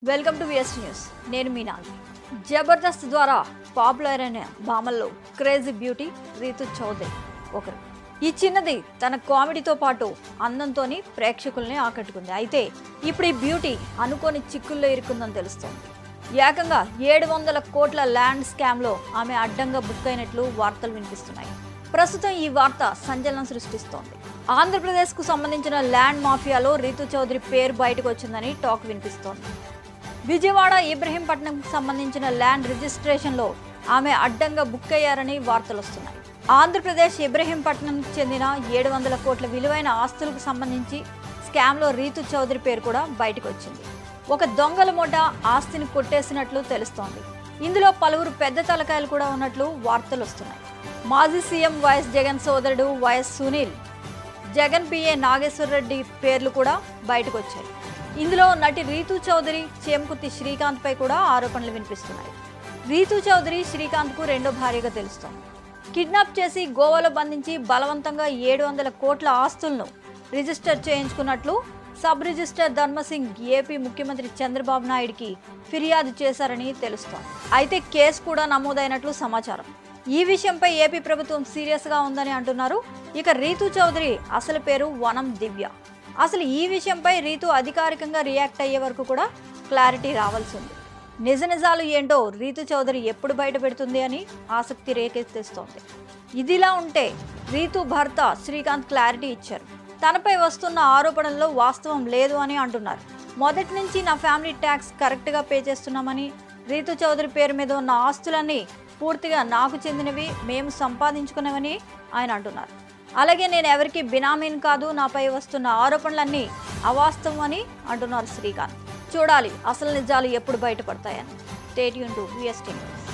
Welcome to VS news. నేను మీ నాగి. జబర్దస్త్ ద్వారా popular అయిన భామల్లో క్రేజీ బ్యూటీ రీతు చౌదరి ఒకరు. ఈ చిన్నది తన కామెడీతో పాటు అందంతోని ప్రేక్షకుల్ని ఆకట్టుకుంది. అయితే ఇప్పుడు ఈ బ్యూటీ అనుకోని చిక్కుల్లో ఇరుక్కుందని తెలుస్తోంది. ఏకంగా 700 కోట్ల ల్యాండ్ స్కామ్లో ఆమె అడ్డంగా బుక్ అయినట్లు వార్తలు వినిపిస్తున్నాయి. ప్రస్తుతం ఈ వార్త సంచలనం సృష్టిస్తోంది. ఆంధ్రప్రదేశ్కు సంబంధించిన ల్యాండ్ మాఫియాలో రీతు చౌదరి పేరు బయటకు వచ్చిందని టాక్ వినిపిస్తోంది. విజయవాడ ఇబ్రహీంపట్నంకు సంబంధించిన ల్యాండ్ రిజిస్ట్రేషన్లో ఆమె అడ్డంగా బుక్ అయ్యారని వార్తలు వస్తున్నాయి. ఆంధ్రప్రదేశ్ ఇబ్రహీంపట్నంకు చెందిన 700 కోట్ల విలువైన ఆస్తులకు సంబంధించి స్కామ్లో రీతు చౌదరి పేరు కూడా బయటకు వచ్చింది. ఒక దొంగల మూట ఆస్తిని కొట్టేసినట్లు తెలుస్తోంది. ఇందులో పలువురు పెద్ద తలకాయలు కూడా ఉన్నట్లు వార్తలు వస్తున్నాయి. మాజీ సీఎం వైఎస్ జగన్ సోదరుడు వైఎస్ సునీల్, జగన్ పిఏ నాగేశ్వరరెడ్డి పేర్లు కూడా బయటకు వచ్చాయి. ఇందులో నటి రీతు చౌదరి, చేమకుర్తి శ్రీకాంత్పై కూడా ఆరోపణలు వినిపిస్తున్నాయి. రీతు చౌదరి శ్రీకాంత్కు రెండో భార్యగా తెలుస్తోంది. కిడ్నాప్ చేసి గోవాలో బంధించి బలవంతంగా 700 కోట్ల ఆస్తులను రిజిస్టర్ చేయించుకున్నట్లు సబ్ రిజిస్టర్ ధర్మసింగ్ ఏపీ ముఖ్యమంత్రి చంద్రబాబు నాయుడికి ఫిర్యాదు చేశారని తెలుస్తోంది. అయితే కేసు కూడా నమోదైనట్లు సమాచారం. ఈ విషయంపై ఏపీ ప్రభుత్వం సీరియస్గా ఉందని అంటున్నారు. ఇక రీతు చౌదరి అసలు పేరు వనం దివ్య. అసలు ఈ విషయంపై రీతు అధికారికంగా రియాక్ట్ అయ్యే వరకు కూడా క్లారిటీ రావాల్సి ఉంది. నిజాలు ఏంటో రీతు చౌదరి ఎప్పుడు బయట పెడుతుంది అని ఆసక్తి రేకెత్తిస్తోంది. ఇదిలా ఉంటే రీతు భర్త శ్రీకాంత్ క్లారిటీ ఇచ్చారు. తనపై వస్తున్న ఆరోపణల్లో వాస్తవం లేదు అని అంటున్నారు. మొదటి నుంచి నా ఫ్యామిలీ ట్యాక్స్ కరెక్ట్గా పే చేస్తున్నామని, రీతు చౌదరి పేరు మీద ఉన్న ఆస్తులన్నీ పూర్తిగా నాకు చెందినవి, మేము సంపాదించుకునేవని ఆయన అంటున్నారు. అలాగే నేను ఎవరికి బినామీని కాదు, నాపై వస్తున్న ఆరోపణలన్నీ అవాస్తవం అని అంటున్నారు శ్రీకాంత్. చూడాలి అసలు నిజాలు ఎప్పుడు బయటపడతాయని. Stay tune to VS news.